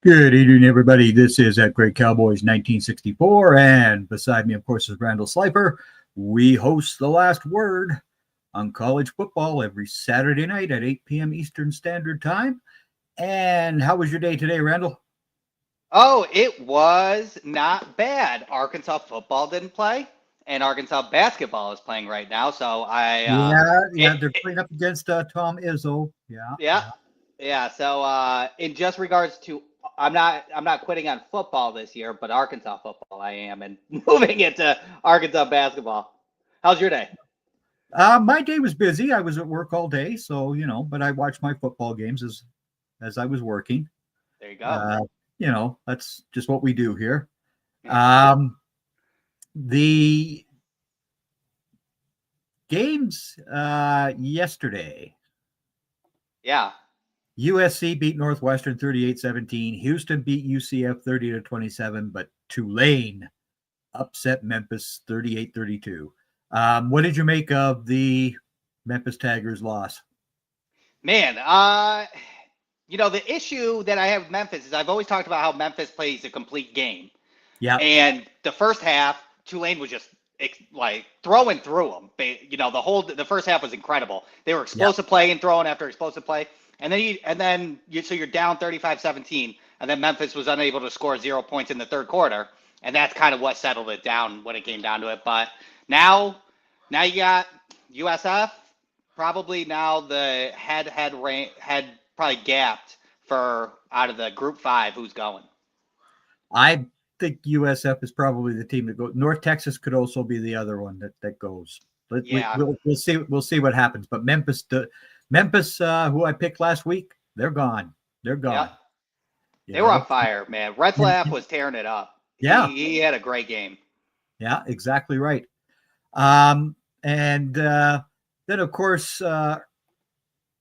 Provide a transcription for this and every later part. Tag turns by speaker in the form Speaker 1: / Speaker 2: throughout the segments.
Speaker 1: Good evening, everybody. This is at Great Cowboys 1964, and beside me, of course, is Randall Slifer. We host The Last Word on college football every Saturday night at 8 p.m. Eastern Standard Time. And how was your day today, Randall?
Speaker 2: Oh, it was not bad. Arkansas football didn't play, and Arkansas basketball is playing right now. So
Speaker 1: Yeah,
Speaker 2: it,
Speaker 1: they're
Speaker 2: it
Speaker 1: playing up against Tom Izzo. Yeah,
Speaker 2: yeah,
Speaker 1: yeah.
Speaker 2: yeah. So in just regards to, I'm not quitting on football this year, but Arkansas football I am, and moving it to Arkansas basketball. How's your day?
Speaker 1: My day was busy. I was at work all day, so but I watched my football games as I was working.
Speaker 2: There you go.
Speaker 1: Uh, that's just what we do here.
Speaker 2: Yeah,
Speaker 1: Um, the games yesterday.
Speaker 2: yeah.
Speaker 1: USC beat Northwestern 38-17. Houston beat UCF 30-27, but Tulane upset Memphis 38-32. What did you make of the Memphis Tigers loss?
Speaker 2: Man, the issue that I have with Memphis is I've always talked about how Memphis plays a complete game.
Speaker 1: Yeah,
Speaker 2: And the first half, Tulane was just like throwing through them. The first half was incredible. They were
Speaker 1: yeah.
Speaker 2: explosive play and throwing after explosive play. So you're down 35-17, and then Memphis was unable to score 0 points in the third quarter, and that's kind of what settled it down when it came down to it. But now you got USF probably now the head probably gapped for out of the group five who's going.
Speaker 1: I think USF is probably the team that goes. North Texas could also be the other one that goes.
Speaker 2: Yeah,
Speaker 1: We'll see what happens. But Memphis, who I picked last week, they're gone. They're
Speaker 2: yeah.
Speaker 1: gone. You
Speaker 2: They were on
Speaker 1: know.
Speaker 2: fire, man.
Speaker 1: And,
Speaker 2: Retzlaff was tearing it up.
Speaker 1: yeah,
Speaker 2: He had a great game.
Speaker 1: yeah, exactly right. And then, of course,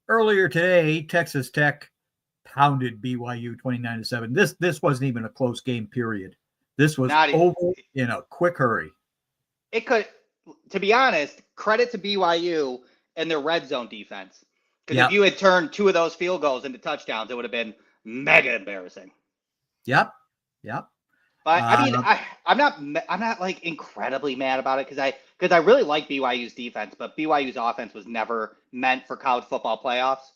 Speaker 1: earlier today, Texas Tech pounded BYU 29-7. This wasn't even a close game. Period. This was
Speaker 2: Not
Speaker 1: over in a quick hurry.
Speaker 2: it could, to be honest, credit to BYU and their red zone defense. Because if
Speaker 1: Yep,
Speaker 2: you had turned two of those field goals into touchdowns, it would have been mega embarrassing.
Speaker 1: yep, yep.
Speaker 2: But I
Speaker 1: Uh,
Speaker 2: mean, I'm not like incredibly mad about it because I really like BYU's defense, but BYU's offense was never meant for college football playoffs.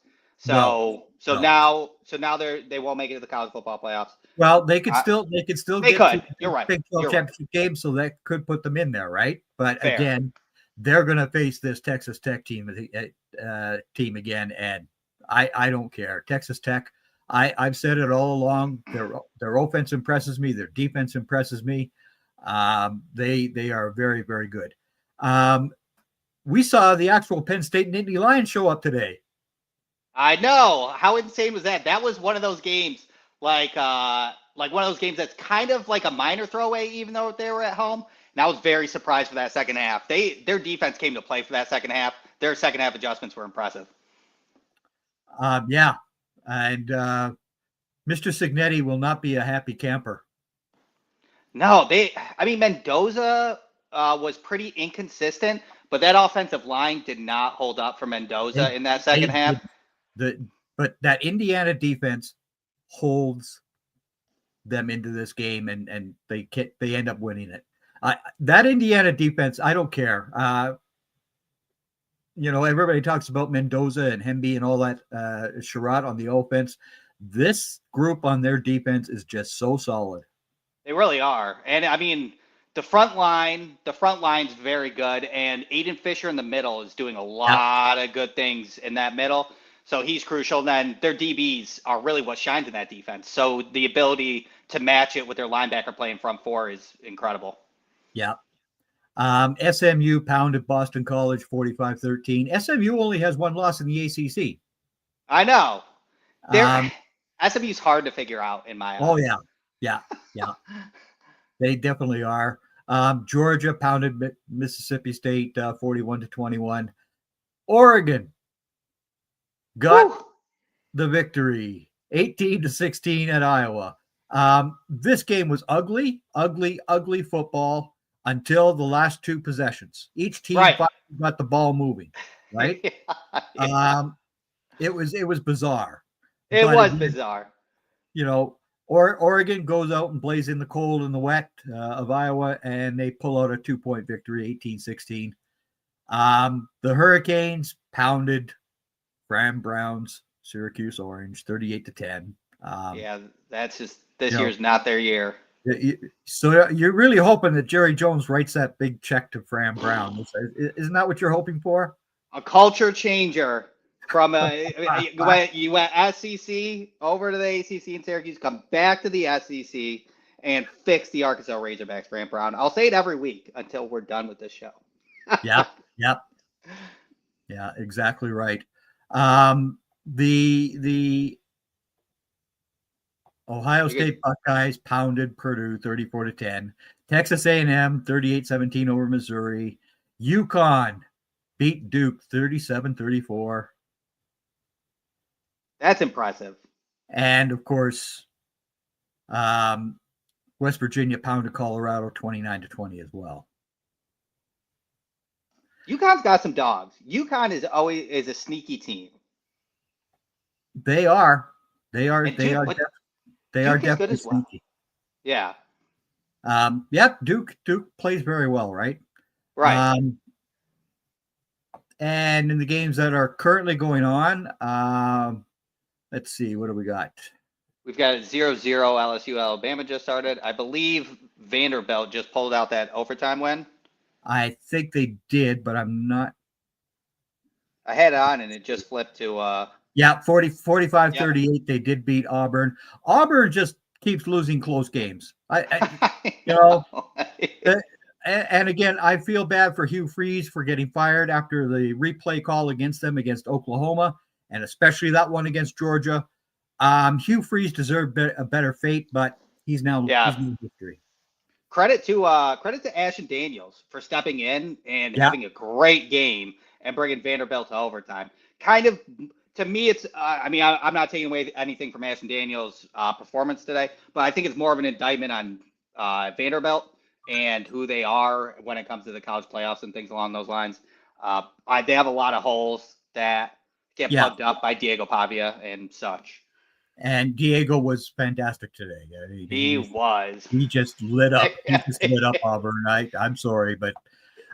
Speaker 1: no, no.
Speaker 2: So now they won't make it to the college football playoffs.
Speaker 1: Well,
Speaker 2: Uh,
Speaker 1: they could still
Speaker 2: they
Speaker 1: get to
Speaker 2: could. You're right.
Speaker 1: Big 12
Speaker 2: You're right.
Speaker 1: championship game, so that could put them in there, right? But
Speaker 2: Fair.
Speaker 1: again, they're going to face this Texas Tech team again, and I don't care. Texas Tech. I've said it all along. Their offense impresses me. Their defense impresses me. They are very, very good. Um, we saw the actual Penn State and Indy Lions show up today.
Speaker 2: I know. How insane was that? That was one of those games, like one of those games that's kind of like a minor throwaway, even though they were at home. And I was very surprised for that second half. Their defense came to play for that second half. Their second half adjustments were impressive.
Speaker 1: Yeah, and Mr. Signetti will not be a happy camper.
Speaker 2: No, I mean, Mendoza was pretty inconsistent, but that offensive line did not hold up for
Speaker 1: They
Speaker 2: Mendoza in that
Speaker 1: they
Speaker 2: second half.
Speaker 1: did but that Indiana defense holds them into this game, and they end up winning it. That Indiana defense, I don't care. Everybody talks about Mendoza and Hemby and all that charade on the offense. This group on their defense is just so solid.
Speaker 2: They really are. And I mean, the front line's very good, and Aiden Fisher in the middle is doing a
Speaker 1: Yeah,
Speaker 2: lot of good things in that middle. So he's crucial. And then their DBs are really what shines in that defense. So the ability to match it with their linebacker playing front four is incredible.
Speaker 1: yeah. SMU pounded Boston College 45-13. SMU only has one loss in the ACC.
Speaker 2: I know. They're
Speaker 1: Um,
Speaker 2: SMU's hard to figure out in my
Speaker 1: oh,
Speaker 2: eyes.
Speaker 1: yeah. Yeah. Yeah. They definitely are. Georgia pounded Mississippi State 41-21. Oregon got
Speaker 2: Whew.
Speaker 1: the victory 18-16 at Iowa. This game was ugly, ugly, ugly football until the last two possessions. Each team
Speaker 2: Right.
Speaker 1: finally got the ball moving, right?
Speaker 2: Yeah.
Speaker 1: It was bizarre.
Speaker 2: It
Speaker 1: But
Speaker 2: was
Speaker 1: again,
Speaker 2: bizarre.
Speaker 1: you know, Oregon goes out and plays in the cold and the wet of Iowa, and they pull out a 2-point victory, 18-16. The Hurricanes pounded Fram Browns, Syracuse Orange, 38-10.
Speaker 2: Yeah, that's just this year's not their year.
Speaker 1: So you're really hoping that Jerry Jones writes that big check to Fram Brown. Isn't that what you're hoping for?
Speaker 2: A culture changer from you went SEC over to the ACC in Syracuse, come back to the SEC and fix the Arkansas Razorbacks, Fram Brown. I'll say it every week until we're done with this show.
Speaker 1: Yeah, exactly right. The Ohio State Buckeyes pounded Purdue 34-10. Texas A&M 38-17 over Missouri. UConn beat Duke 37-34.
Speaker 2: That's impressive.
Speaker 1: And of course, West Virginia pounded Colorado 29-20 as well.
Speaker 2: UConn's got some dogs. UConn is a sneaky team.
Speaker 1: They are. They are
Speaker 2: definitely
Speaker 1: sneaky.
Speaker 2: Yeah.
Speaker 1: Duke plays very well, right?
Speaker 2: Right.
Speaker 1: And in the games that are currently going on, let's see, what do we got?
Speaker 2: We've got 0-0 LSU Alabama just started. I believe Vanderbilt just pulled out that overtime win.
Speaker 1: I think they did, but I'm not.
Speaker 2: I had it on and it just flipped to
Speaker 1: 45-38. Yep. They did beat Auburn. Auburn just keeps losing close games. And again, I feel bad for Hugh Freeze for getting fired after the replay call against them against Oklahoma, and especially that one against Georgia. Hugh Freeze deserved a better fate, but he's now in history.
Speaker 2: Credit to Ashton Daniels for stepping in and having a great game and bringing Vanderbilt to overtime. Kind of, to me, it's. I'm not taking away anything from Ashton Daniels' performance today, but I think it's more of an indictment on Vanderbilt and who they are when it comes to the college playoffs and things along those lines. They have a lot of holes that get plugged up by Diego Pavia and such.
Speaker 1: And Diego was fantastic today. He just lit up. He just lit up Auburn. I'm sorry, but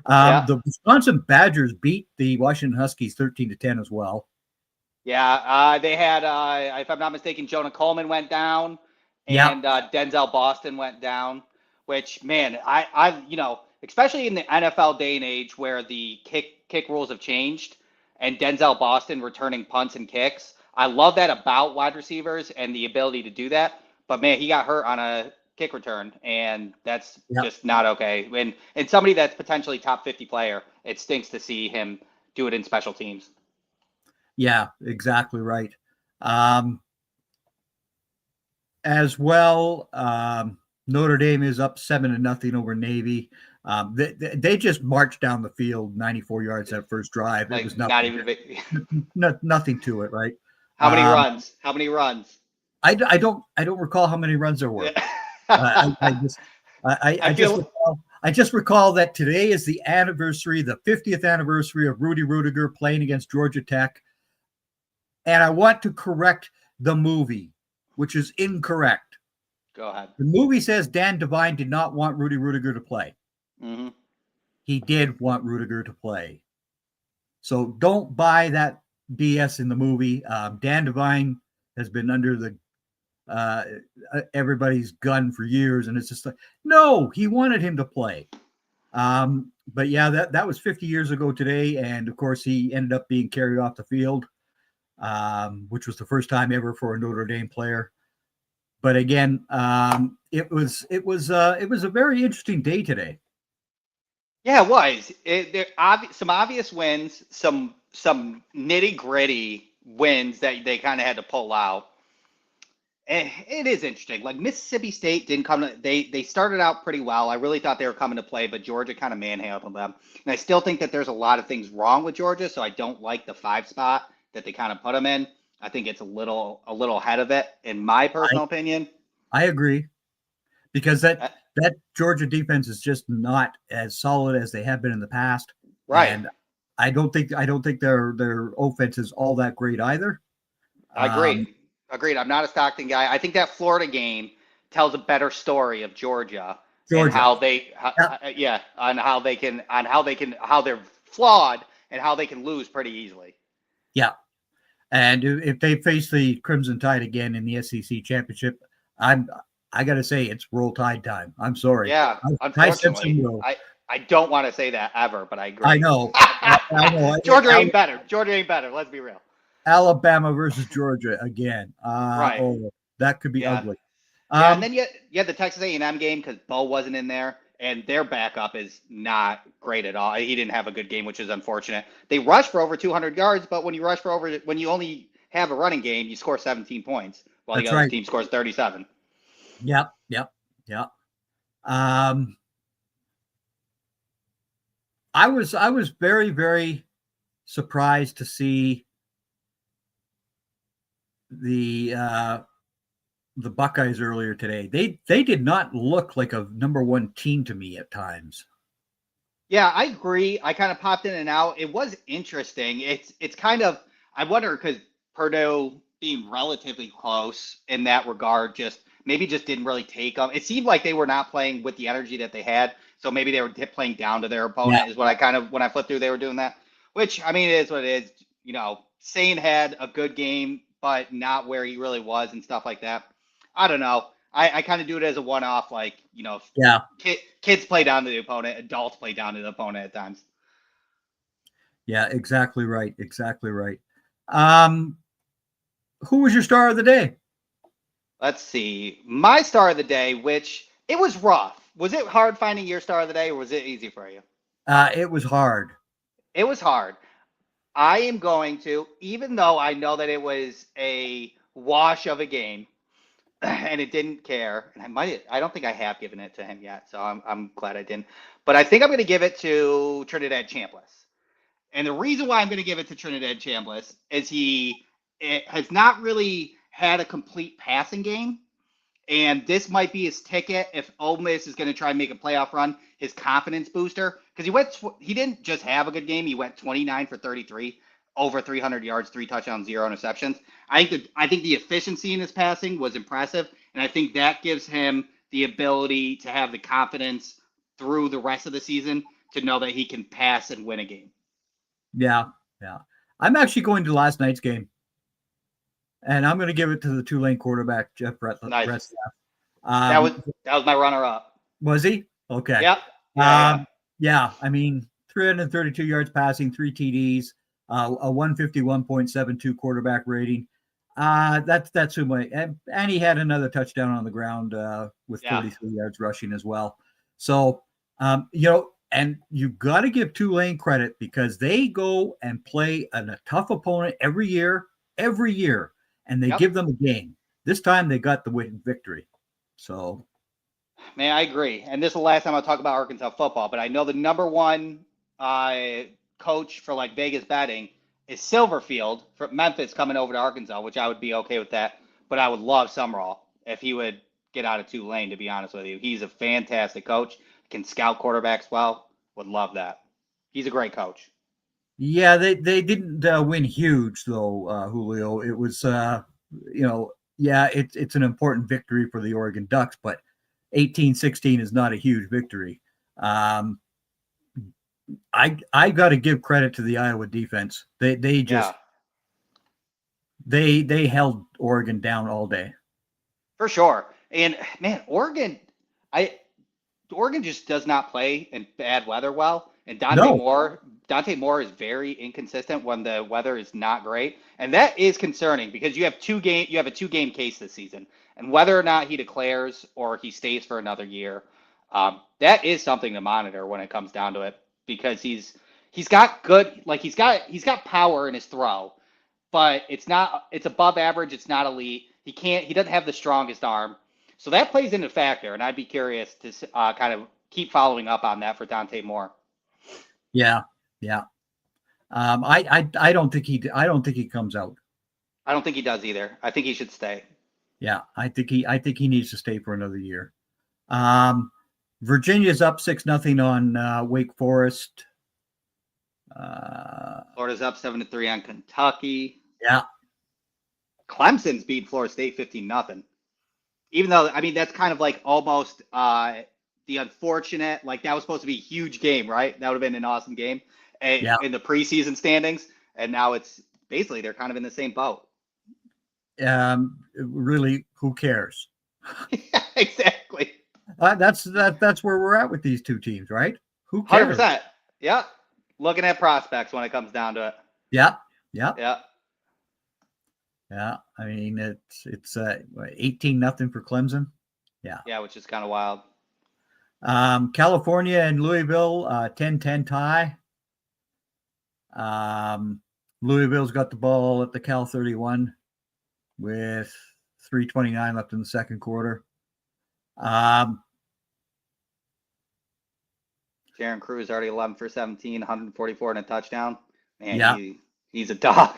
Speaker 1: the Wisconsin Badgers beat the Washington Huskies 13-10 as well.
Speaker 2: Yeah, they had, if I'm not mistaken, Jonah Coleman went down, and Denzel Boston went down. Which, man, I especially in the NFL day and age where the kick rules have changed, and Denzel Boston returning punts and kicks. I love that about wide receivers and the ability to do that. But, man, he got hurt on a kick return, and that's just not okay. And somebody that's potentially top 50 player, it stinks to see him do it in special teams.
Speaker 1: Yeah, exactly right. As well, Notre Dame is up 7-0 over Navy. They just marched down the field 94 yards that first drive. It was nothing to it, right?
Speaker 2: How many runs? How many runs?
Speaker 1: I don't recall how many runs there were. I just recall that today is the 50th anniversary of Rudy Rudiger playing against Georgia Tech. And I want to correct the movie, which is incorrect.
Speaker 2: Go ahead.
Speaker 1: The movie says Dan Devine did not want Rudy Rudiger to play.
Speaker 2: Mm-hmm.
Speaker 1: He did want Rudiger to play. So don't buy that BS in the movie. Dan Devine has been under the everybody's gun for years, and it's just like, no, he wanted him to play. But yeah, that was 50 years ago today, and of course he ended up being carried off the field, which was the first time ever for a Notre Dame player. But again, it was a very interesting day today.
Speaker 2: Yeah, it was. Some obvious wins, some nitty gritty wins that they kind of had to pull out. And it is interesting. Like Mississippi State didn't come. They started out pretty well. I really thought they were coming to play, but Georgia kind of manhandled them. And I still think that there's a lot of things wrong with Georgia, so I don't like the 5 spot that they kind of put them in. I think it's a little ahead of it, in my personal opinion. I
Speaker 1: agree, because that Georgia defense is just not as solid as they have been in the past.
Speaker 2: Right.
Speaker 1: And I don't think their offense is all that great either.
Speaker 2: I agree. Agreed. I'm not a Stockton guy. I think that Florida game tells a better story of Georgia and
Speaker 1: Georgia.
Speaker 2: yeah, on how they're flawed and how they can lose pretty easily.
Speaker 1: Yeah. And if they face the Crimson Tide again in the SEC championship, I got to say it's Roll Tide time. I'm sorry.
Speaker 2: Yeah,
Speaker 1: Ty Simpson
Speaker 2: unfortunately,
Speaker 1: will.
Speaker 2: I don't want to say that ever, but I
Speaker 1: I
Speaker 2: agree.
Speaker 1: know. I know.
Speaker 2: Georgia ain't better. Georgia ain't better. Let's be real.
Speaker 1: Alabama versus Georgia again.
Speaker 2: Right.
Speaker 1: Oh, that could be
Speaker 2: Yeah.
Speaker 1: ugly.
Speaker 2: Yeah, and then you had the Texas A&M game because Bo wasn't in there, and their backup is not great at all. He didn't have a good game, which is unfortunate. They rushed for over 200 yards, but when you only have a running game, you score 17 points, while the
Speaker 1: That's
Speaker 2: other
Speaker 1: right.
Speaker 2: team scores 37.
Speaker 1: Yep. Um, I was very, very surprised to see the Buckeyes earlier today. They did not look like a number one team to me at times.
Speaker 2: Yeah, I agree. I kind of popped in and out. It was interesting. It's kind of I wonder because Purdue being relatively close in that regard, just didn't really take them. It seemed like they were not playing with the energy that they had, so maybe they were playing down to their
Speaker 1: Yeah.
Speaker 2: opponent. Is what I kind of when I flipped through, they were doing that. Which I mean, it is what it is. Sane had a good game, but not where he really was and stuff like that. I don't know. I kind of do it as a one-off,
Speaker 1: Yeah.
Speaker 2: kids play down to the opponent, adults play down to the opponent at times.
Speaker 1: Yeah, exactly right. Exactly right. Who was your star of the day?
Speaker 2: Let's see. My star of the day, which it was rough. Was it hard finding your star of the day, or was it easy for you?
Speaker 1: It was hard.
Speaker 2: It was hard. I am going to, even though I know that it was a wash of a game, and it didn't care. And I don't think I have given it to him yet, so I'm glad I didn't. But I think I'm going to give it to Trinidad Chambliss. And the reason why I'm going to give it to Trinidad Chambliss is it has not really had a complete passing game. And this might be his ticket if Ole Miss is going to try and make a playoff run, his confidence booster. Because he didn't just have a good game. He went 29 for 33, over 300 yards, 3 touchdowns, 0 interceptions. I think the efficiency in his passing was impressive. And I think that gives him the ability to have the confidence through the rest of the season to know that he can pass and win a game.
Speaker 1: Yeah. I'm actually going to last night's game, and I'm going to give it to the Tulane quarterback, Jeff
Speaker 2: Nice.
Speaker 1: Retzlaff.
Speaker 2: That was my runner-up.
Speaker 1: Was he? Okay.
Speaker 2: Yep.
Speaker 1: Yeah. I mean, 332 yards passing, 3 TDs, a 151.72 quarterback rating. That's who and he had another touchdown on the ground with 43 yards rushing as well. So, and you got to give Tulane credit because they go and play a tough opponent every year, and they give them a game. This time they got the victory. So,
Speaker 2: man, I agree. And this is the last time I'll talk about Arkansas football, but I know the number one coach for like Vegas betting is Silverfield from Memphis coming over to Arkansas, which I would be okay with that. But I would love Summerall if he would get out of Tulane, to be honest with you. He's a fantastic coach, can scout quarterbacks well. Would love that. He's a great coach.
Speaker 1: Yeah, they didn't win huge though, Julio. It was it's an important victory for the Oregon Ducks, but 18-16 is not a huge victory. I got to give credit to the Iowa defense. They held Oregon down all day. For
Speaker 2: sure. And man, Oregon just does not play in bad weather well. And Dante Moore is very inconsistent when the weather is not great. And that is concerning because you have a 2-game case this season. And whether or not he declares or he stays for another year, that is something to monitor when it comes down to it. Because he's got power in his throw, but it's above average, it's not elite. He doesn't have the strongest arm. So that plays into factor, and I'd be curious to kind of keep following up on that for Dante Moore.
Speaker 1: Yeah. I don't think he comes out.
Speaker 2: I don't think he does either. I think he should stay.
Speaker 1: Yeah, I think he needs to stay for another year. Virginia's up 6-0 on Wake Forest.
Speaker 2: Florida's up 7-3 on Kentucky.
Speaker 1: Yeah.
Speaker 2: Clemson's beat Florida State 15-0. Even though, I mean, that's kind of like almost the unfortunate, like that was supposed to be a huge game, right? That would have been an awesome game
Speaker 1: Yeah.
Speaker 2: in the preseason standings. And now it's basically they're kind of in the same boat.
Speaker 1: Really, who cares?
Speaker 2: Yeah, exactly.
Speaker 1: That's where we're at with these two teams, right? Who cares?
Speaker 2: 100%. Yeah. Looking at prospects when it comes down to it.
Speaker 1: Yeah.
Speaker 2: Yeah.
Speaker 1: I mean, it's 18-0 for Clemson.
Speaker 2: Yeah, which is kind of wild.
Speaker 1: California and Louisville, 10-10 tie. Louisville's got the ball at the Cal 31 with 3:29 left in the second quarter.
Speaker 2: Jaron Cruz already 11 for 17, 144 and a touchdown. Man, he's a dog.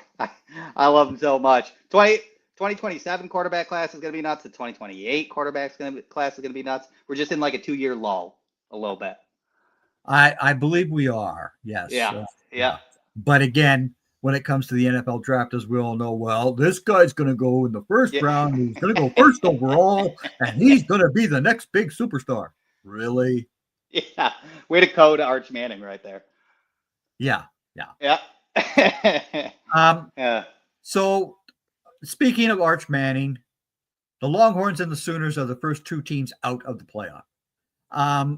Speaker 2: I love him so much. 2027 quarterback class is going to be nuts. The 2028 class is going to be nuts. We're just in like a 2-year lull a little bit.
Speaker 1: I believe we are. Yes.
Speaker 2: Yeah.
Speaker 1: But again, when it comes to the NFL draft, as we all know, well, this guy's going to go in the first round. He's going to go first overall, and he's going to be the next big superstar. Really?
Speaker 2: Yeah. Way to code Arch Manning right there.
Speaker 1: Yeah.
Speaker 2: Yeah.
Speaker 1: So, speaking of Arch Manning, the Longhorns and the Sooners are the first two teams out of the playoff. I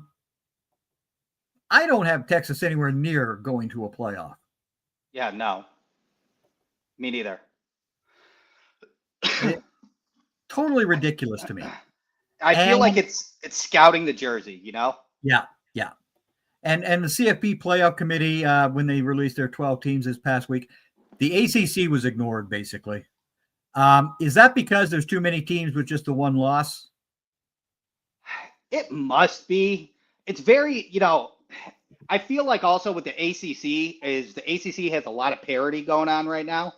Speaker 1: don't have Texas anywhere near going to a playoff.
Speaker 2: Yeah, no. Me neither.
Speaker 1: Totally ridiculous to me.
Speaker 2: I feel like it's scouting the jersey, you know?
Speaker 1: Yeah. And the CFP playoff committee, when they released their 12 teams this past week, the ACC was ignored, basically. Is that because there's too many teams with just the one loss?
Speaker 2: It must be. It's very, I feel like also with the ACC has a lot of parity going on right now,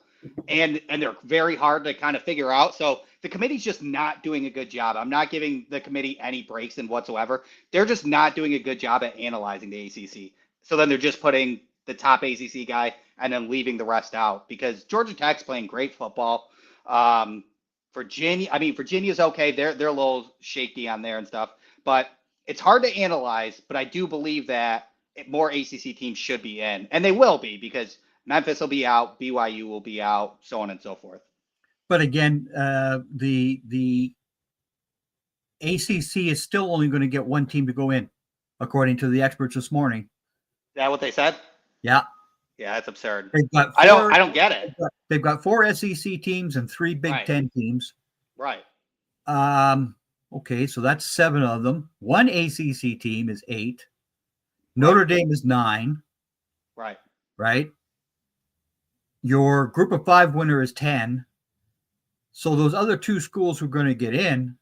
Speaker 2: and they're very hard to kind of figure out. So the committee's just not doing a good job. I'm not giving the committee any breaks in whatsoever. They're just not doing a good job at analyzing the ACC. So then they're just putting the top ACC guy and then leaving the rest out because Georgia Tech's playing great football. Virginia's okay. They're a little shaky on there and stuff, but it's hard to analyze. But I do believe that more ACC teams should be in, and they will be because Memphis will be out, BYU will be out, so on and so forth.
Speaker 1: But again, the ACC is still only going to get one team to go in, according to the experts this morning.
Speaker 2: Is that what they said?
Speaker 1: Yeah.
Speaker 2: Yeah, that's absurd.
Speaker 1: I
Speaker 2: don't get it.
Speaker 1: They've got 4 SEC teams and 3 Big Ten teams.
Speaker 2: Right.
Speaker 1: Okay, so that's 7 of them. 1 ACC team is 8. Notre Dame is 9. Right. Your group of 5 winner is 10. So those other 2 schools who are going to get in,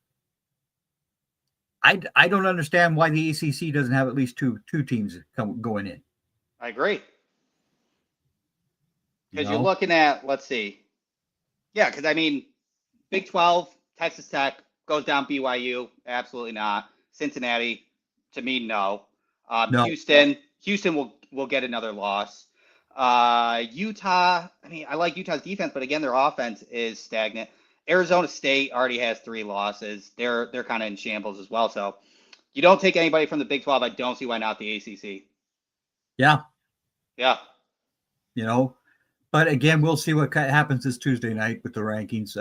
Speaker 1: I don't understand why the ACC doesn't have at least two teams going in.
Speaker 2: I agree. Because you're looking at, let's see. Yeah, because I mean, Big 12, Texas Tech goes down BYU. Absolutely not. Cincinnati, to me, no.
Speaker 1: No.
Speaker 2: Houston will get another loss. Utah, I mean, I like Utah's defense, but again, their offense is stagnant. Arizona State already has 3 losses. They're kind of in shambles as well. So you don't take anybody from the Big 12. I don't see why not the ACC.
Speaker 1: Yeah.
Speaker 2: Yeah.
Speaker 1: But again, we'll see what happens this Tuesday night with the rankings.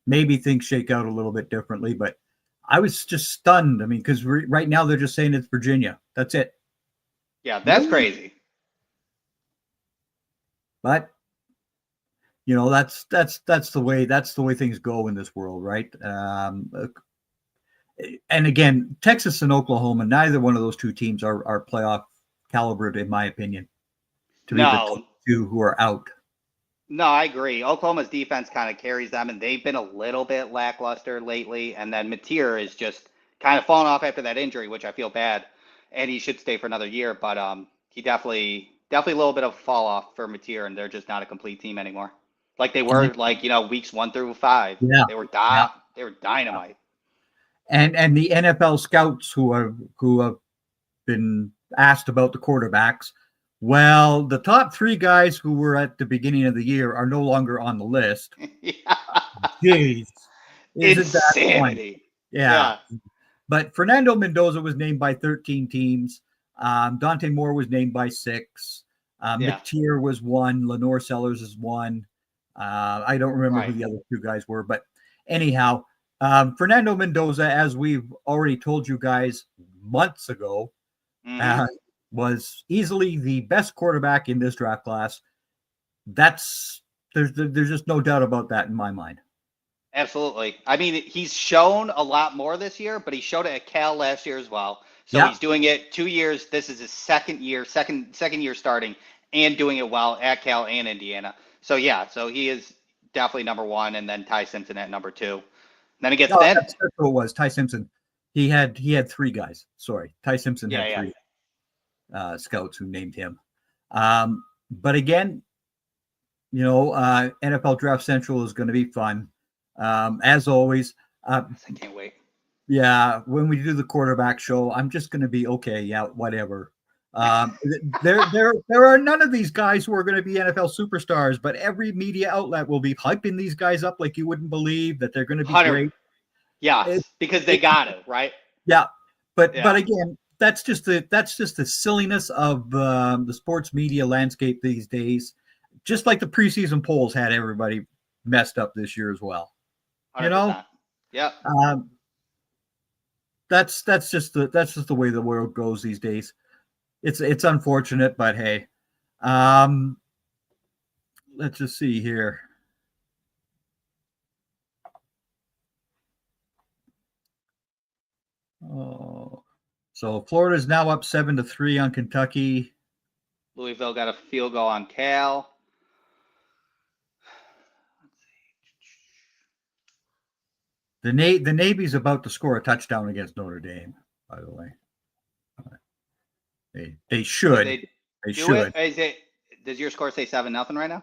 Speaker 1: Maybe things shake out a little bit differently, but I was just stunned. I mean, because right now they're just saying it's Virginia. That's it.
Speaker 2: Yeah, that's crazy.
Speaker 1: But that's the way things go in this world, right? And again, Texas and Oklahoma, neither one of those 2 teams are playoff caliber, in my opinion. To be the 2 who are out.
Speaker 2: No, I agree. Oklahoma's defense kind of carries them, and they've been a little bit lackluster lately. And then Mateer is just kind of fallen off after that injury, which I feel bad. And he should stay for another year, but he definitely a little bit of a fall off for Mateer, and they're just not a complete team anymore. Like they were, weeks 1 through 5.
Speaker 1: Yeah,
Speaker 2: they were dynamite.
Speaker 1: And the NFL scouts who have been asked about the quarterbacks, Well, the top 3 guys who were at the beginning of the year are no longer on the list.
Speaker 2: Yeah.
Speaker 1: Jeez. Isn't that funny?
Speaker 2: Insanity.
Speaker 1: Yeah.
Speaker 2: Yeah.
Speaker 1: But Fernando Mendoza was named by 13 teams. Dante Moore was named by 6.
Speaker 2: Yeah.
Speaker 1: McTier was 1. Lenore Sellers is 1. I don't remember who
Speaker 2: Right.
Speaker 1: the other 2 guys were, but anyhow, Fernando Mendoza, as we've already told you guys months ago,
Speaker 2: Mm-hmm.
Speaker 1: was easily the best quarterback in this draft class. There's just no doubt about that in my mind.
Speaker 2: Absolutely. I mean, he's shown a lot more this year, but he showed it at Cal last year as well. So
Speaker 1: Yeah.
Speaker 2: he's doing it 2 years. This is his second year starting and doing it well at Cal and Indiana. So yeah, so he is definitely number 1, and then Ty Simpson at number 2. Then it gets
Speaker 1: Oh,
Speaker 2: thin.
Speaker 1: that's who it was. Ty Simpson. He had 3 guys. Sorry, Ty Simpson had
Speaker 2: Yeah,
Speaker 1: 3 scouts who named him. But again, NFL Draft Central is going to be fun. As always.
Speaker 2: I can't wait.
Speaker 1: Yeah, when we do the quarterback show, I'm just going to be okay. Yeah, whatever. There are none of these guys who are going to be NFL superstars, but every media outlet will be hyping these guys up like you wouldn't believe that they're going to be
Speaker 2: 100.
Speaker 1: great.
Speaker 2: Yes, because they got it, right?
Speaker 1: Yeah, but
Speaker 2: Yeah.
Speaker 1: again, that's just the silliness of the sports media landscape these days. Just like the preseason polls had everybody messed up this year as well.
Speaker 2: 100%. Yep.
Speaker 1: That's just the way the world goes these days. It's unfortunate, but hey, let's just see here. Oh, so Florida's now up 7-3 on Kentucky.
Speaker 2: Louisville got a field goal on Cal.
Speaker 1: The Navy's about to score a touchdown against Notre Dame, by the way. They should. They should.
Speaker 2: Does your score say 7-0 right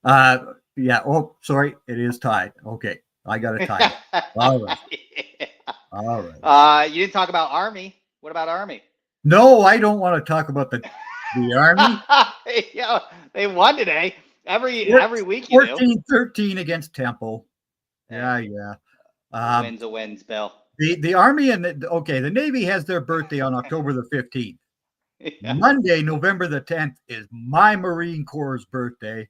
Speaker 2: now?
Speaker 1: Yeah. Oh, sorry. It is tied. Okay. I got it tied. All right.
Speaker 2: Yeah.
Speaker 1: All right.
Speaker 2: You didn't talk about Army. What about Army?
Speaker 1: No, I don't want to talk about the Army.
Speaker 2: Yeah, they won today. Every week you
Speaker 1: 14-13 against Temple. Yeah.
Speaker 2: Wins a wins, Bill.
Speaker 1: The Army and the Navy has their birthday on October the 15th.
Speaker 2: Yeah.
Speaker 1: Monday, November the 10th is my Marine Corps' birthday.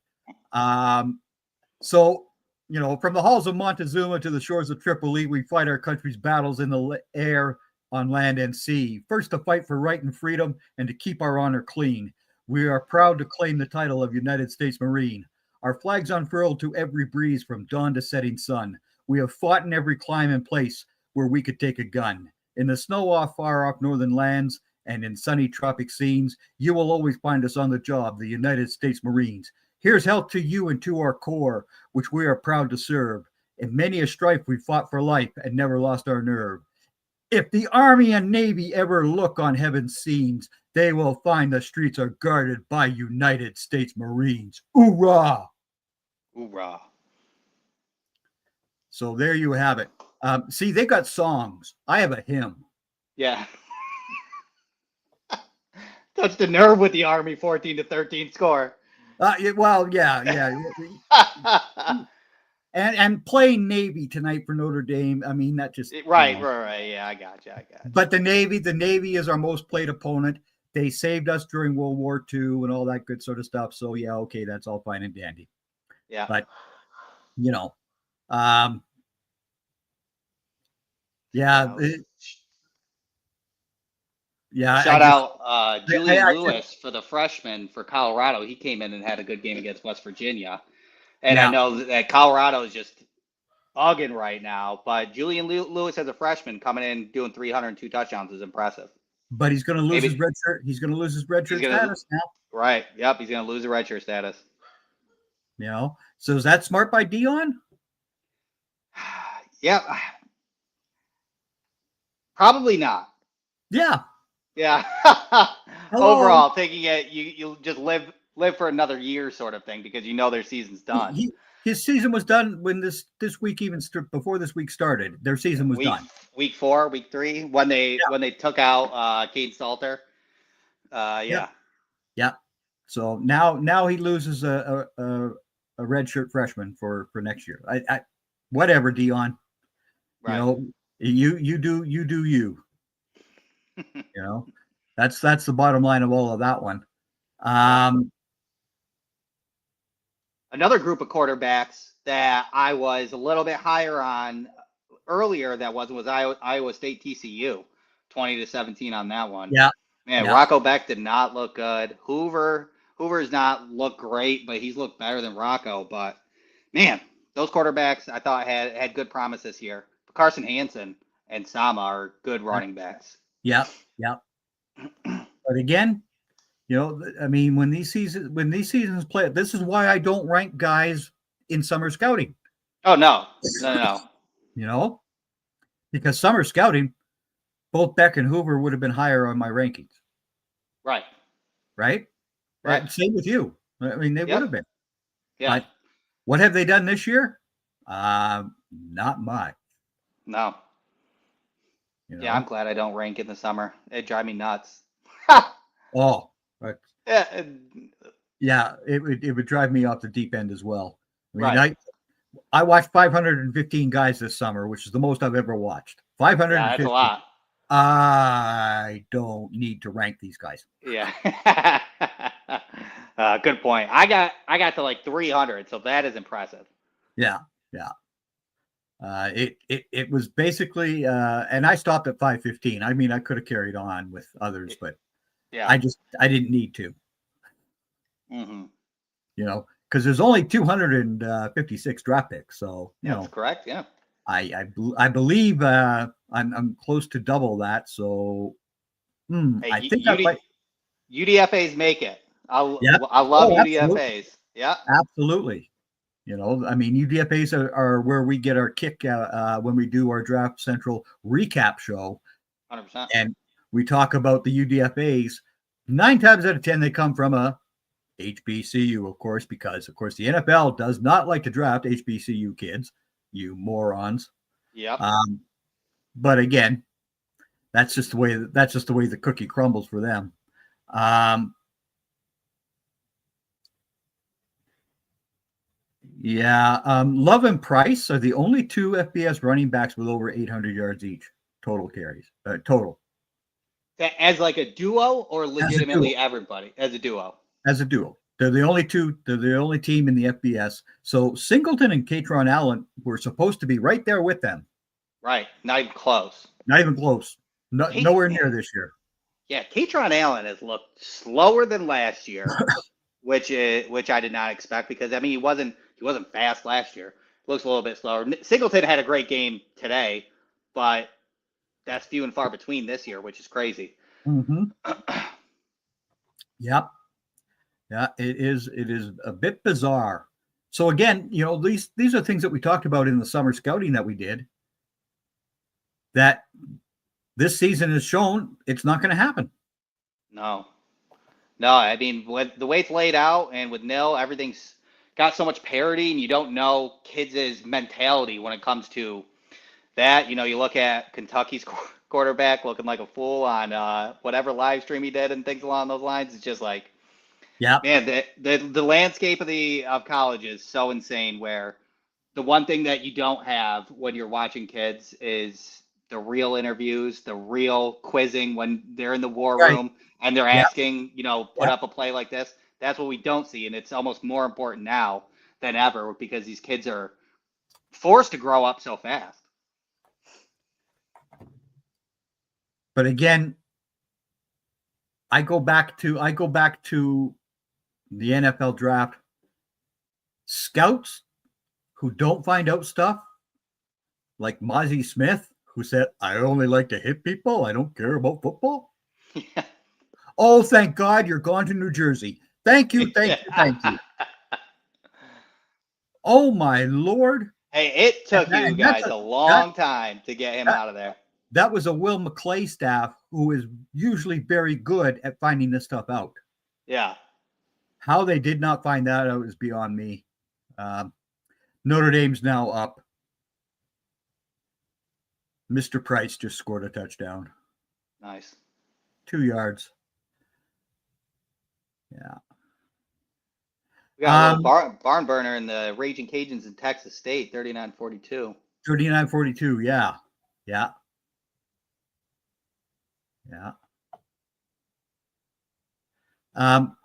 Speaker 1: So, from the halls of Montezuma to the shores of Tripoli, we fight our country's battles in the air, on land, and sea. First to fight for right and freedom and to keep our honor clean. We are proud to claim the title of United States Marine. Our flags unfurled to every breeze from dawn to setting sun. We have fought in every clime and place where we could take a gun. In the snow off far off northern lands and in sunny tropic scenes, you will always find us on the job, the United States Marines. Here's health to you and to our corps, which we are proud to serve. In many a strife we fought for life and never lost our nerve. If the Army and Navy ever look on heaven's scenes, they will find the streets are guarded by United States Marines. Hoorah!
Speaker 2: Hoorah.
Speaker 1: So there you have it. See, they got songs. I have a hymn.
Speaker 2: Yeah. Touched the nerve with the Army 14-13 score.
Speaker 1: Yeah. And playing Navy tonight for Notre Dame. I mean, that just
Speaker 2: right. Yeah, I got you.
Speaker 1: But the Navy is our most played opponent. They saved us during World War II and all that good sort of stuff. So yeah, okay, that's all fine and dandy.
Speaker 2: Yeah.
Speaker 1: But yeah.
Speaker 2: Shout out Julian Lewis for the freshman for Colorado. He came in and had a good game against West Virginia. And I know that Colorado is just bugging right now, but Julian Lewis as a freshman coming in doing 302 touchdowns is impressive.
Speaker 1: But he's going to lose his red shirt. He's going to lose his red shirt status now.
Speaker 2: Right. Yep. He's going to lose the red shirt status.
Speaker 1: So is that smart by Dion?
Speaker 2: Yeah. Probably not.
Speaker 1: Yeah.
Speaker 2: Overall, taking it, you just live for another year sort of thing because their season's done.
Speaker 1: His season was done when this week before this week started. Their season was done.
Speaker 2: Week 4, week 3, when they took out Cade Salter. Yeah.
Speaker 1: So now he loses a redshirt freshman for next year. Whatever, Dion. You
Speaker 2: Right.
Speaker 1: know, you do you. You know, that's the bottom line of all of that one.
Speaker 2: Another group of quarterbacks that I was a little bit higher on earlier that was Iowa State TCU, 20-17 on that one.
Speaker 1: Yeah,
Speaker 2: Man,
Speaker 1: yeah.
Speaker 2: Rocco Beck did not look good. Hoover's not looked great, but he's looked better than Rocco. But man, those quarterbacks I thought had good promise this year. Carson Hansen and Sama are good running backs.
Speaker 1: Yeah, yeah. But again, you know, I mean, when these seasons play, this is why I don't rank guys in summer scouting.
Speaker 2: Oh no.
Speaker 1: You know, because summer scouting, both Beck and Hoover would have been higher on my rankings.
Speaker 2: Right.
Speaker 1: Right. Same with you. I mean, they would have been.
Speaker 2: Yeah.
Speaker 1: But what have they done this year? Not much.
Speaker 2: No.
Speaker 1: You know?
Speaker 2: Yeah, I'm glad I don't rank in the summer. It drive me nuts.
Speaker 1: Oh, but
Speaker 2: yeah,
Speaker 1: it would drive me off the deep end as well. I mean,
Speaker 2: right.
Speaker 1: I watched 515 guys this summer, which is the most I've ever watched. 550.
Speaker 2: Yeah, that's a lot.
Speaker 1: I don't need to rank these guys.
Speaker 2: Yeah. Good point. I got to like 300, so that is impressive.
Speaker 1: Yeah, yeah. It was basically, and I stopped at 515. I mean, I could have carried on with others, but
Speaker 2: yeah,
Speaker 1: I didn't need to.
Speaker 2: Mm-hmm.
Speaker 1: You know, because there's only 256 draft picks, so you know,
Speaker 2: that's correct. Yeah,
Speaker 1: I believe I'm close to double that. So
Speaker 2: hey,
Speaker 1: I think I might.
Speaker 2: UDFA's make it. I love
Speaker 1: Absolutely.
Speaker 2: UDFAs. Yeah,
Speaker 1: Absolutely. You know, I mean, UDFAs are where we get our kick when we do our Draft Central recap show.
Speaker 2: 100%.
Speaker 1: And we talk about the UDFAs. 9 times out of 10, they come from a HBCU, of course, because, of course, the NFL does not like to draft HBCU kids, you morons.
Speaker 2: Yep.
Speaker 1: But again, that's just the way the cookie crumbles for them. Love and Price are the only 2 FBS running backs with over 800 yards each total carries. Total.
Speaker 2: As like a duo or legitimately everybody as a duo?
Speaker 1: As a duo. They're the only two. They're the only team in the FBS. So Singleton and Katron Allen were supposed to be right there with them.
Speaker 2: Right. Not even close.
Speaker 1: Not even close. Nowhere near this year.
Speaker 2: Yeah, Katron Allen has looked slower than last year, which I did not expect because I mean he wasn't fast last year. Looks a little bit slower. Singleton had a great game today, but that's few and far between this year, which is crazy.
Speaker 1: Mm-hmm. Yep. Yeah, it is a bit bizarre. So again, you know, these are things that we talked about in the summer scouting that we did that this season has shown it's not going to happen.
Speaker 2: No, I mean, with the way it's laid out and with Nil, everything's got so much parity and you don't know kids' mentality when it comes to that. You know, you look at Kentucky's quarterback looking like a fool on whatever live stream he did and things along those lines. It's just like,
Speaker 1: yeah,
Speaker 2: man, the landscape of college is so insane where the one thing that you don't have when you're watching kids is the real interviews, the real quizzing when they're in the war room and they're asking, you know, put up a play like this. That's what we don't see. And it's almost more important now than ever because these kids are forced to grow up so fast.
Speaker 1: But again, I go back to the NFL draft. Scouts who don't find out stuff, like Mozzie Smith, who said, "I only like to hit people. I don't care about football."
Speaker 2: Yeah.
Speaker 1: Oh, thank God you're gone to New Jersey. Thank you. Oh my Lord.
Speaker 2: Hey, it took you guys a long time to get him out of there.
Speaker 1: That was a Will McClay staff who is usually very good at finding this stuff out.
Speaker 2: Yeah.
Speaker 1: How they did not find that out is beyond me. Notre Dame's now up. Mr. Price just scored a touchdown.
Speaker 2: Nice.
Speaker 1: 2 yards. Yeah.
Speaker 2: We got a little barn burner in the Raging Cajuns in Texas State, 39-42.
Speaker 1: 39-42. Yeah. Yeah. Yeah.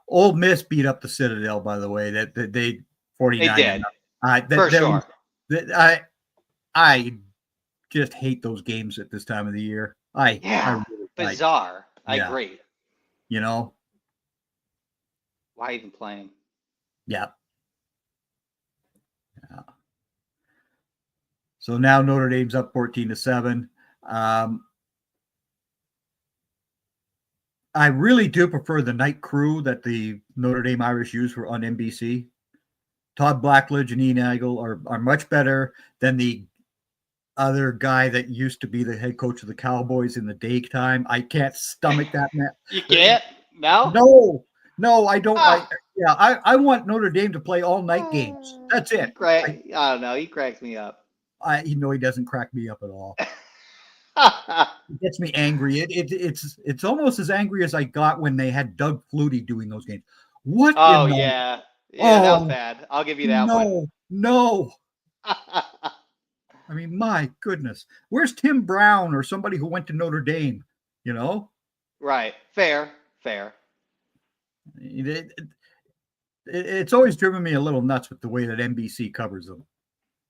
Speaker 1: Ole Miss beat up the Citadel, by the way. That they 49.
Speaker 2: They did. For
Speaker 1: That
Speaker 2: sure.
Speaker 1: I just hate those games at this time of the year.
Speaker 2: Bizarre. I
Speaker 1: yeah.
Speaker 2: agree.
Speaker 1: You know.
Speaker 2: Why even play him?
Speaker 1: Yeah. Yeah. So now Notre Dame's up 14-7. I really do prefer the night crew that the Notre Dame Irish use for on NBC. Todd Blackledge and Ian Eagle are much better than the other guy that used to be the head coach of the Cowboys in the daytime. I can't stomach that man.
Speaker 2: You can't? No?
Speaker 1: No, I don't. I want Notre Dame to play all night games. That's it.
Speaker 2: I don't know. He cracks me up.
Speaker 1: He doesn't crack me up at all. It gets me angry. It's almost as angry as I got when they had Doug Flutie doing those games. What?
Speaker 2: Oh yeah, that was bad. I'll give you that one.
Speaker 1: No. I mean, my goodness, where's Tim Brown or somebody who went to Notre Dame? You know?
Speaker 2: Right. Fair.
Speaker 1: It's always driven me a little nuts with the way that NBC covers them.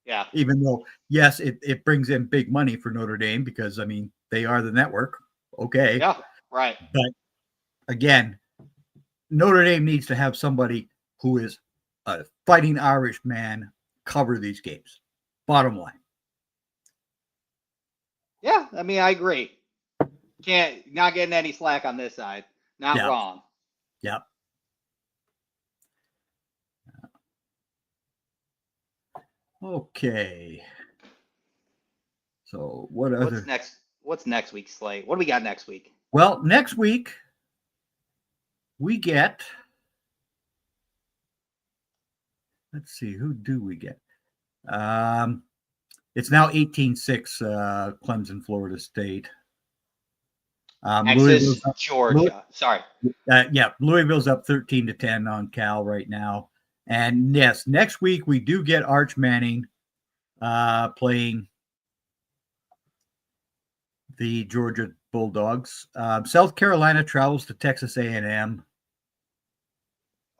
Speaker 2: Yeah.
Speaker 1: Even though, yes, it brings in big money for Notre Dame because, I mean, they are the network. Okay.
Speaker 2: Yeah, right.
Speaker 1: But again, Notre Dame needs to have somebody who is a fighting Irish man cover these games. Bottom line.
Speaker 2: Yeah, I mean, I agree. Not getting any slack on this side. Not wrong.
Speaker 1: Yep. Okay. So
Speaker 2: what's next? What's next week's slate? What do we got next week?
Speaker 1: Well, next week we get. Let's see, who do we get? It's now 18-6, Clemson, Florida State.
Speaker 2: Texas, Georgia. Sorry.
Speaker 1: Louisville's up 13-10 on Cal right now. And yes, next week we do get Arch Manning playing the Georgia Bulldogs. South Carolina travels to Texas A&M.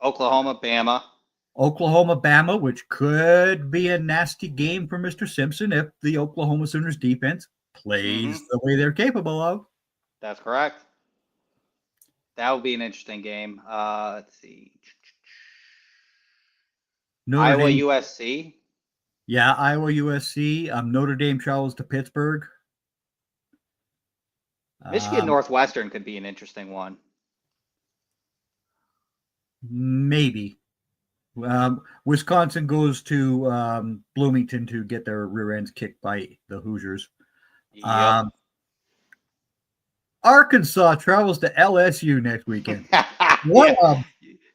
Speaker 2: Oklahoma,
Speaker 1: Bama, which could be a nasty game for Mr. Simpson if the Oklahoma Sooners defense plays the way they're capable of.
Speaker 2: That's correct. That would be an interesting game. Let's see. Iowa, USC.
Speaker 1: Yeah, Iowa, USC. Notre Dame travels to Pittsburgh.
Speaker 2: Michigan Northwestern could be an interesting one.
Speaker 1: Maybe. Wisconsin goes to Bloomington to get their rear ends kicked by the Hoosiers.
Speaker 2: Yep.
Speaker 1: Arkansas travels to LSU next weekend. What a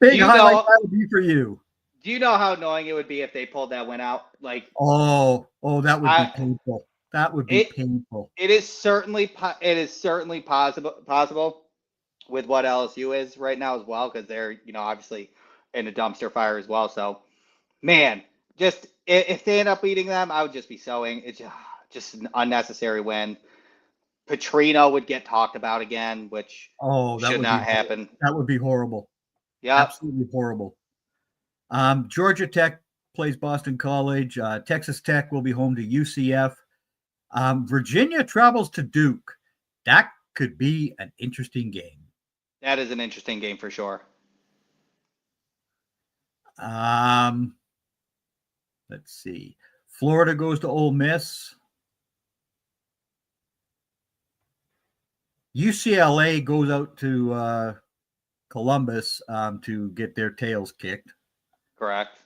Speaker 1: big highlight that would be for you.
Speaker 2: Do you know how annoying it would be if they pulled that one out? Like,
Speaker 1: that would be painful. That would be painful.
Speaker 2: It is certainly possible with what LSU is right now as well, because they're obviously in a dumpster fire as well. So, man, just if they end up beating them, I would just be sewing. It's just an unnecessary win. Petrino would get talked about again, which should not happen.
Speaker 1: That would be horrible.
Speaker 2: Yeah,
Speaker 1: absolutely horrible. Georgia Tech plays Boston College. Texas Tech will be home to UCF. Virginia travels to Duke. That could be an interesting game.
Speaker 2: That is an interesting game for sure.
Speaker 1: Let's see. Florida goes to Ole Miss. UCLA goes out to Columbus to get their tails kicked.
Speaker 2: Correct.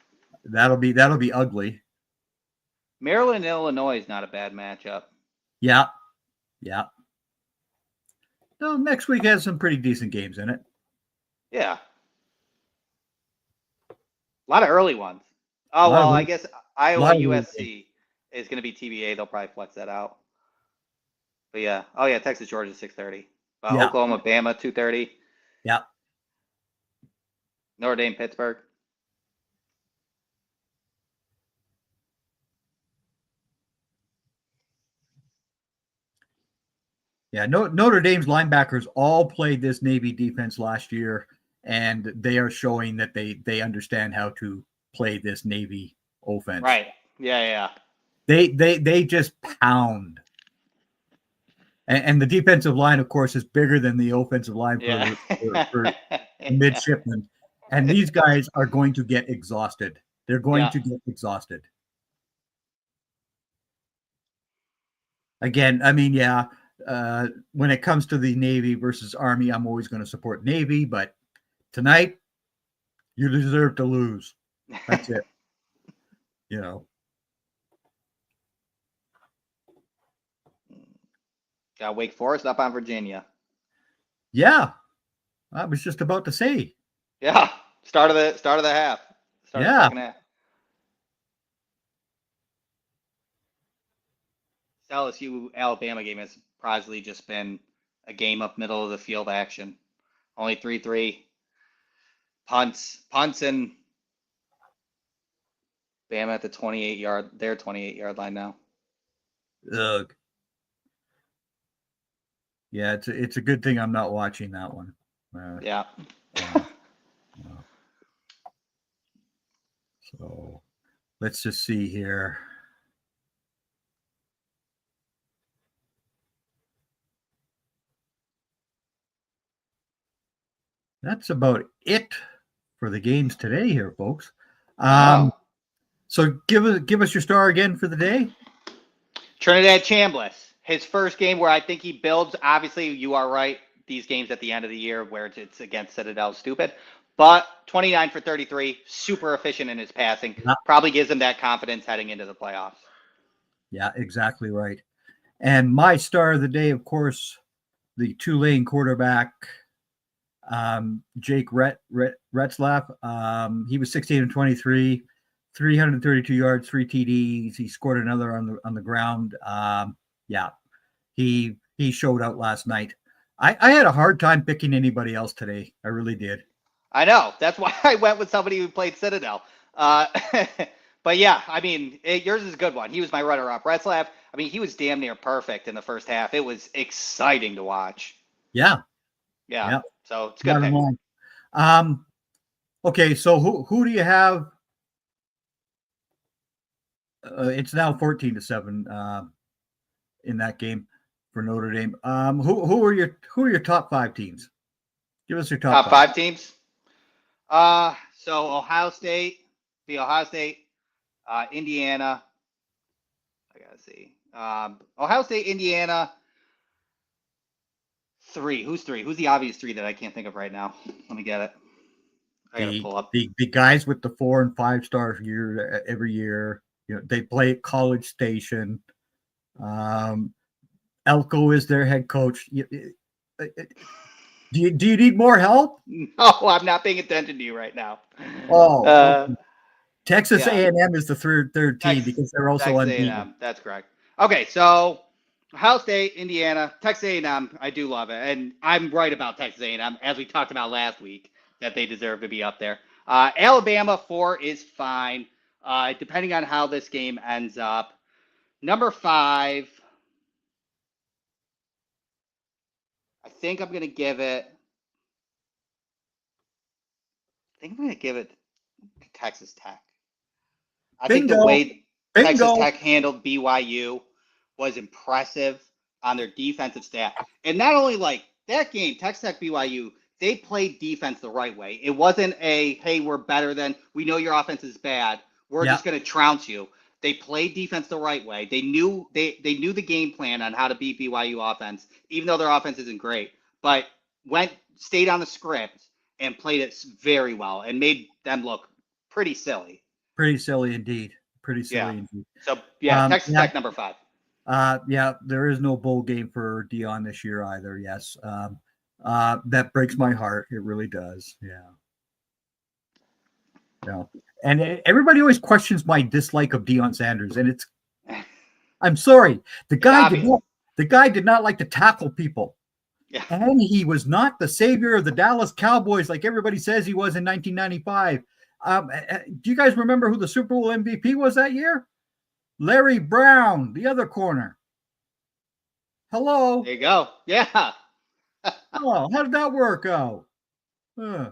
Speaker 1: That'll be ugly.
Speaker 2: Maryland, Illinois is not a bad matchup.
Speaker 1: Yeah. No, next week has some pretty decent games in it.
Speaker 2: Yeah. A lot of early ones. Oh, well, I guess Iowa USC is going to be TBA. They'll probably flex that out. But yeah. Oh, yeah, Texas, Georgia, 6:30. Oklahoma, Bama, 2:30.
Speaker 1: Yeah.
Speaker 2: Notre Dame, Pittsburgh.
Speaker 1: Yeah, Notre Dame's linebackers all played this Navy defense last year, and they are showing that they understand how to play this Navy offense.
Speaker 2: Right. Yeah.
Speaker 1: They just pound. And the defensive line, of course, is bigger than the offensive line
Speaker 2: Yeah.
Speaker 1: for midshipmen. And these guys are going to get exhausted. They're going to get exhausted. Again, I mean, yeah, when it comes to the Navy versus Army, I'm always going to support Navy, but tonight, you deserve to lose. That's it. You know.
Speaker 2: Got Wake Forest up on Virginia.
Speaker 1: Yeah, I was just about to say.
Speaker 2: Yeah, start of the half. Start of the second half. LSU Alabama game has probably just been a game up middle of the field action. Only 3-3 punts, and Bama at the 28-yard line now.
Speaker 1: Ugh. Yeah, it's a good thing I'm not watching that one.
Speaker 2: Yeah.
Speaker 1: So let's just see here. That's about it for the games today here, folks. So give us your star again for the day.
Speaker 2: Trinidad Chambliss, his first game where I think he builds. Obviously, you are right. These games at the end of the year where it's against Citadel, stupid. But 29 for 33, super efficient in his passing. Probably gives him that confidence heading into the playoffs.
Speaker 1: Yeah, exactly right. And my star of the day, of course, the Tulane quarterback, Jake Retzlaff. He was 16 and 23, 332 yards, 3 TDs. He scored another on the ground. Yeah, he showed out last night. I had a hard time picking anybody else today. I really did.
Speaker 2: I know. That's why I went with somebody who played Citadel. But yeah, I mean, yours is a good one. He was my runner-up. Retzlaff, I mean, he was damn near perfect in the first half. It was exciting to watch.
Speaker 1: Yeah.
Speaker 2: So it's good.
Speaker 1: Okay, so who do you have? It's now 14-7 in that game for Notre Dame. Who are your top 5 teams? Give us your top
Speaker 2: 5 teams. So Ohio State, Indiana. I gotta see. Ohio State, Indiana. 3. Who's 3? Who's the obvious 3 that I can't think of right now? Let me get it. I gotta pull up
Speaker 1: the guys with the 4 and 5 stars every year. You know, they play at College Station. Elko is their head coach. Do you need more help?
Speaker 2: No, I'm not paying attention to you right now.
Speaker 1: Oh, Texas A&M is the third team because they're also unbeaten.
Speaker 2: A&M. That's correct. Okay, so Ohio State, Indiana, Texas A&M. I do love it, and I'm right about Texas A&M, as we talked about last week, that they deserve to be up there. Alabama 4 is fine, depending on how this game ends up. Number 5. I think I'm going to give it to Texas Tech. I think the way Texas Tech handled BYU was impressive on their defensive stat. And not only like that game, Texas Tech BYU, they played defense the right way. It wasn't hey, we're better than, we know your offense is bad. We're just going to trounce you. They played defense the right way. They knew the game plan on how to beat BYU offense, even though their offense isn't great. But stayed on the script and played it very well and made them look pretty silly.
Speaker 1: Pretty silly indeed. Indeed.
Speaker 2: So Texas Tech number 5.
Speaker 1: There is no bowl game for Dion this year either. Yes. That breaks my heart. It really does. Yeah. And everybody always questions my dislike of Deion Sanders, and I'm sorry. The guy did not like to tackle people.
Speaker 2: Yeah.
Speaker 1: And he was not the savior of the Dallas Cowboys like everybody says he was in 1995. Do you guys remember who the Super Bowl MVP was that year? Larry Brown, the other corner. Hello.
Speaker 2: There you go. Yeah.
Speaker 1: Oh, how did that work out? Huh.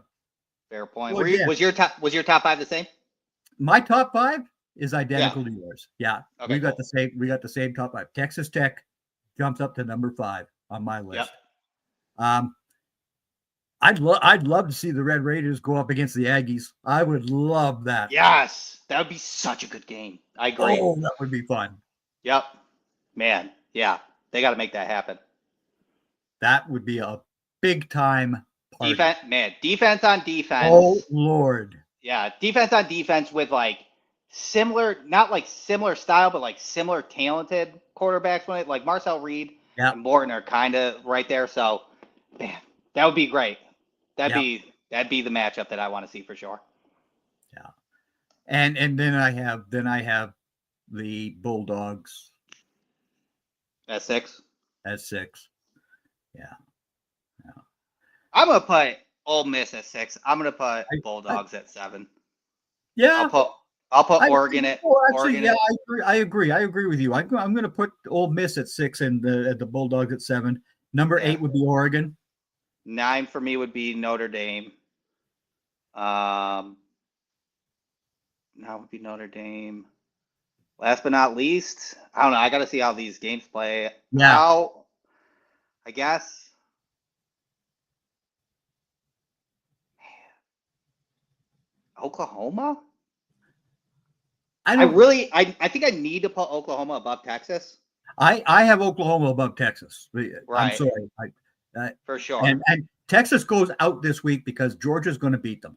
Speaker 2: Fair point.
Speaker 1: Well, again,
Speaker 2: Was your top five the same?
Speaker 1: my top 5 is
Speaker 2: Yeah.
Speaker 1: identical to yours. Yeah,
Speaker 2: Okay,
Speaker 1: we got
Speaker 2: cool.
Speaker 1: the same. We got the same top 5. Texas Tech jumps up to number 5 on my list.
Speaker 2: Yep.
Speaker 1: I'd love to see the Red Raiders go up against the Aggies. I would love that.
Speaker 2: Yes. That would be such a good game. I agree.
Speaker 1: Oh, that would be fun.
Speaker 2: Yep. Man. Yeah. They got to make that happen.
Speaker 1: That would be a big time party.
Speaker 2: Defense, man. Defense on defense.
Speaker 1: Oh Lord.
Speaker 2: Yeah. Defense on defense with like similar, not like similar style, but like similar talented quarterbacks. When it like Marcel Reed and Morton are kind of right there. So, man, that would be great. That'd be the matchup that I want to see for sure.
Speaker 1: Yeah. And then I have the Bulldogs
Speaker 2: at 6.
Speaker 1: At 6. Yeah.
Speaker 2: I'm gonna put Ole Miss at 6. I'm gonna put Bulldogs at 7.
Speaker 1: Yeah.
Speaker 2: I'll put Oregon at.
Speaker 1: Actually, yeah, I agree. I agree with you. I'm going to put Ole Miss at 6 and the Bulldogs at 7. Number 8 would be Oregon.
Speaker 2: 9 for me would be Notre Dame. Now would be Notre Dame. Last but not least, I don't know. I got to see how these games play.
Speaker 1: Yeah.
Speaker 2: I guess. Oklahoma? I think I need to put Oklahoma above Texas.
Speaker 1: I have Oklahoma above Texas. Right. I'm sorry.
Speaker 2: For sure.
Speaker 1: And Texas goes out this week because Georgia's going to beat them.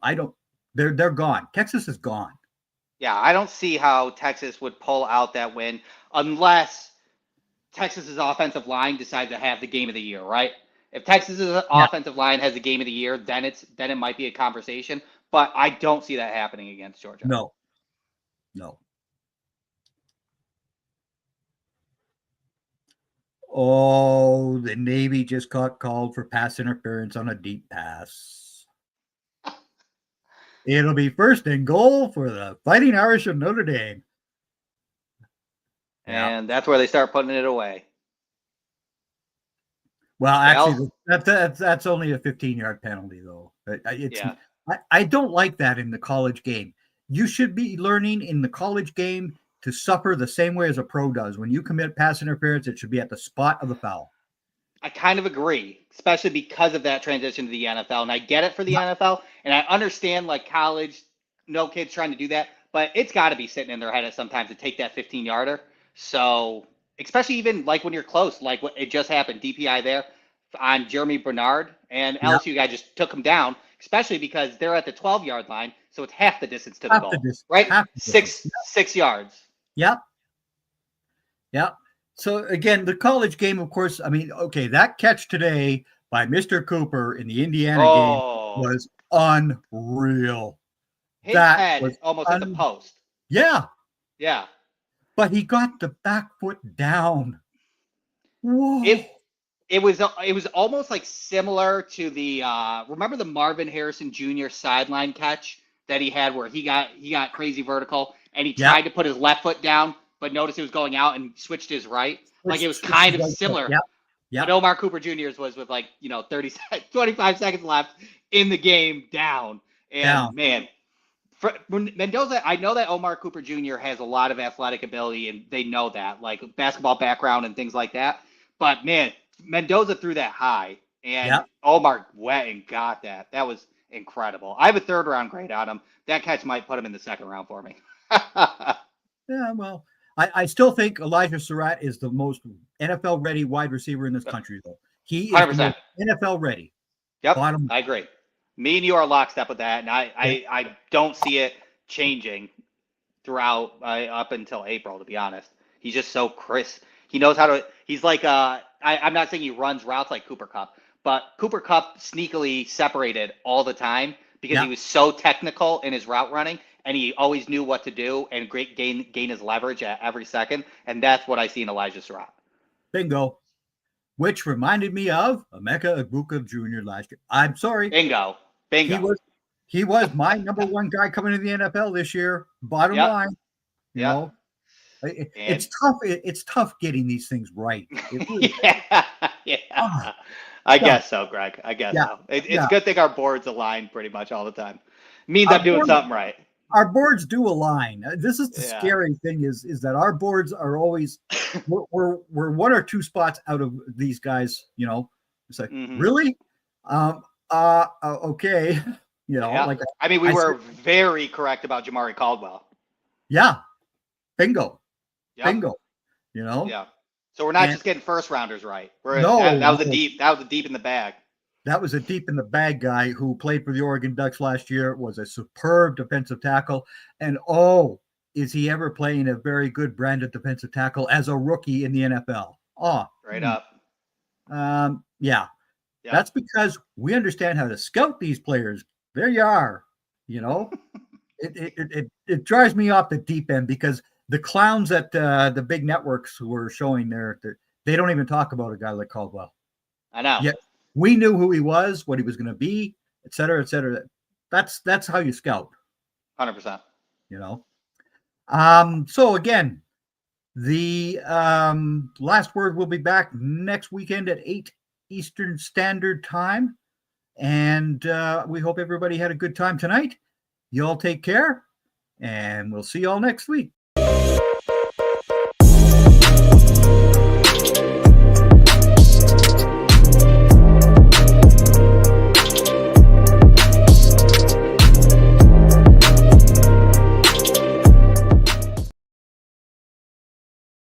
Speaker 1: They're gone. Texas is gone.
Speaker 2: Yeah, I don't see how Texas would pull out that win unless Texas's offensive line decides to have the game of the year, right? If Texas's offensive line has the game of the year, then it might be a conversation. But I don't see that happening against Georgia.
Speaker 1: No. Oh, the Navy just got called for pass interference on a deep pass. It'll be 1st and goal for the Fighting Irish of Notre Dame.
Speaker 2: And that's where they start putting it away.
Speaker 1: Well, actually, that's only a 15-yard penalty, though. I don't like that in the college game. You should be learning in the college game to suffer the same way as a pro does. When you commit pass interference, it should be at the spot of the foul.
Speaker 2: I kind of agree, especially because of that transition to the NFL. And I get it for the NFL, and I understand like college, no kids trying to do that, but it's got to be sitting in their head at sometimes to take that 15-yarder. So, especially even like when you're close, like what it just happened, DPI there on Jeremy Bernard, and LSU guy just took him down, especially because they're at the 12-yard line, so it's half the distance to the goal, right? 6 yards.
Speaker 1: Yep. So again, the college game, of course, I mean, okay, that catch today by Mr. Cooper in the Indiana game was unreal.
Speaker 2: His head was almost at the post.
Speaker 1: Yeah.
Speaker 2: Yeah.
Speaker 1: But he got the back foot down. Whoa.
Speaker 2: It was almost like similar to the remember the Marvin Harrison Jr. sideline catch that he had where he got crazy vertical and he tried to put his left foot down, but noticed he was going out and switched his right. Like it was kind of similar.
Speaker 1: Yeah.
Speaker 2: But Omar Cooper Jr.'s was with 25 seconds left in the game down. And man, Mendoza, I know that Omar Cooper Jr. has a lot of athletic ability and they know that, like basketball background and things like that. But man, Mendoza threw that high and Omar went and got that. That was incredible. I have a 3rd round grade on him. That catch might put him in the 2nd round for me.
Speaker 1: Yeah, well, I still think Elijah Surratt is the most NFL ready wide receiver in this country, though. He is
Speaker 2: 100%.
Speaker 1: NFL ready.
Speaker 2: Yep, I agree. Me and you are lockstep with that, and I don't see it changing throughout up until April, to be honest. He's just so crisp. He knows how to – he's like I'm not saying he runs routes like Cooper Kupp, but Cooper Kupp sneakily separated all the time because he was so technical in his route running, and he always knew what to do and gain his leverage at every second, and that's what I see in Elijah Surratt.
Speaker 1: Bingo. Which reminded me of Emeka Egbuka Jr. last year. I'm sorry.
Speaker 2: Bingo.
Speaker 1: He was my number 1 guy coming to the NFL this year. Bottom line. You know. It's tough. It's tough getting these things right. It really,
Speaker 2: Yeah, yeah.
Speaker 1: ah,
Speaker 2: I
Speaker 1: yeah,
Speaker 2: guess so, Greg. I guess
Speaker 1: yeah,
Speaker 2: so. It's
Speaker 1: yeah.
Speaker 2: a good thing our boards align pretty much all the time. Means I'm
Speaker 1: Our
Speaker 2: doing
Speaker 1: boards,
Speaker 2: something right.
Speaker 1: our boards do align. This is the
Speaker 2: Yeah.
Speaker 1: scary thing is that our boards are always we're one or two spots out of these guys. It's like
Speaker 2: Hmm.
Speaker 1: really, okay,
Speaker 2: Yeah.
Speaker 1: like
Speaker 2: I mean, we
Speaker 1: I
Speaker 2: were
Speaker 1: said,
Speaker 2: very correct about Jamari Caldwell.
Speaker 1: yeah, bingo,
Speaker 2: Yep.
Speaker 1: bingo,
Speaker 2: Yeah. So we're not
Speaker 1: and
Speaker 2: just getting first rounders right. That
Speaker 1: no,
Speaker 2: was
Speaker 1: no,
Speaker 2: that was a deep in the bag.
Speaker 1: that was a deep in the bag guy who played for the Oregon Ducks last year, was a superb defensive tackle. And oh, is he ever playing a very good branded defensive tackle as a rookie in the NFL? Oh,
Speaker 2: Straight up.
Speaker 1: yeah.
Speaker 2: Yep.
Speaker 1: That's because we understand how to scout these players. There you are. You know, it drives me off the deep end because the clowns at the big networks who were showing they don't even talk about a guy like Caldwell.
Speaker 2: I know.
Speaker 1: Yet we knew who he was, what he was going to be, et cetera, et cetera. That's how you scout,
Speaker 2: 100%.
Speaker 1: you know. So again, the last word will be back next weekend at 8 Eastern Standard Time. And we hope everybody had a good time tonight. You all take care, and we'll see you all next week.